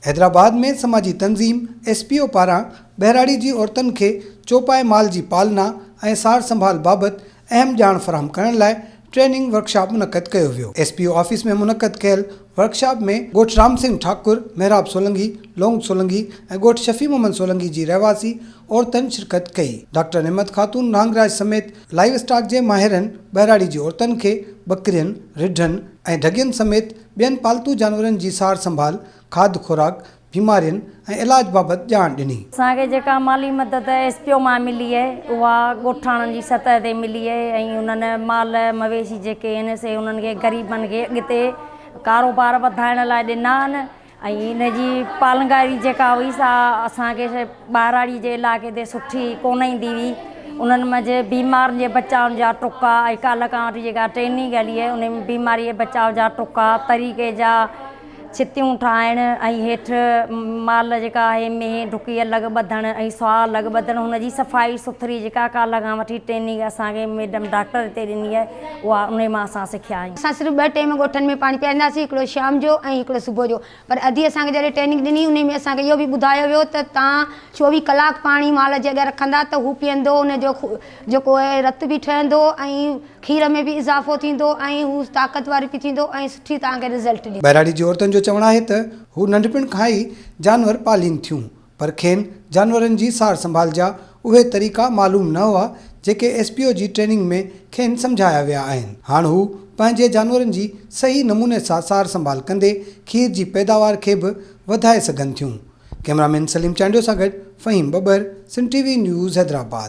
हैदराबाद में समाजी तंज़ीम SPO पारां बहिराड़ी जी औरतुनि खे चौपाए माल जी पालना ऐं सार संभाल बाबति अहम ॼाण फराहम करण लाइ ट्रेनिंग वर्कशॉप मुनक़द कयो वियो। SPO ऑफिस में मुनक़द कयल वर्कशॉप में ॻोठ राम सिंह ठाकुर, मेहराब सोलंकी, लोंग सोलंकी ऐं ॻोठ शफ़ी मोहम्मद सोलंकी जी रहवासी औरतुनि शिरकत कई। डॉक्टर नेमत खातून नांगराज समेत लाइव स्टॉक जे माहिरनि बहिराड़ी जी औरतुनि खे बकरियुनि, रिढनि ऐं ढगियुनि समेत ॿियनि पालतू जानवरनि जी सार संभाल, खाद खुराक, बीमारियुनि ऐं इलाज बाबति ॼाण ॾिनी। असांखे जेका माली मदद SPO मां मिली आहे उहा ॻोठाणनि जी सतह ते मिली आहे ऐं उन्हनि माल मवेशी जेके आहिनि से उन्हनि खे ग़रीबनि खे अॻिते कारोबार वधाइण लाइ ॾिना आहिनि ऐं इन जी पालनगारी जेका हुई सा असांखे ॿाहिराड़ी जे इलाइक़े ते सुठी कोन ईंदी हुई। उन्हनि मंझि बीमार जे बचाव जा टुका ऐं कल्ह खां वठी जेका ट्रेनिंग हली आहे उन में बीमारी जे बचाव जा टुका, तरीक़े जा छितियूं ठाहिण ऐं हेठि माल जेका आहे मेंह ढुकी अलॻि ॿधण ऐं सुहा अलॻि ॿधण, हुनजी सफ़ाई सुथरी जेका कल्ह खां वठी ट्रेनिंग असांखे मैडम डॉक्टर हिते ॾिनी आहे उहा उन मां असां सिखिया आहियूं। असां सिर्फ़ु 2 टाइम ॻोठनि में पाणी पीआरींदासीं, हिकिड़ो शाम जो ऐं हिकिड़ो सुबुह जो। पर अॼु असांखे जॾहिं ट्रेनिंग ॾिनी उन में असांखे इहो बि ॿुधायो वियो त तव्हां 24 कलाक पाणी माल जे अॻियां रखंदा त हू पीअंदो, उनजो जेको आहे रत बि ठहंदो ऐं खीर में बि इज़ाफ़ो थींदो ऐं हू ताक़तवर बि थींदो ऐं सुठी तव्हांखे रिज़ल्ट ॾींदो। बहिराड़ी जी औरतुनि जो चवणु आहे त हू नंढपिण खां ई जानवर पालीनि थियूं, पर खेनि जानवरनि जी सार संभाल जा उहे तरीक़ा मालूम न हुआ जेके SPO जी ट्रेनिंग में खेनि सम्झाया विया आहिनि। हाणे हू पंहिंजे जानवरनि जी सही नमूने सां सार संभाल कंदे खीर जी पैदावार खे बि वधाए सघनि थियूं। कैमरामैन सलीम चांडियो सां गॾु फ़हीम बबर, सिंध TV न्यूज़, हैदराबाद।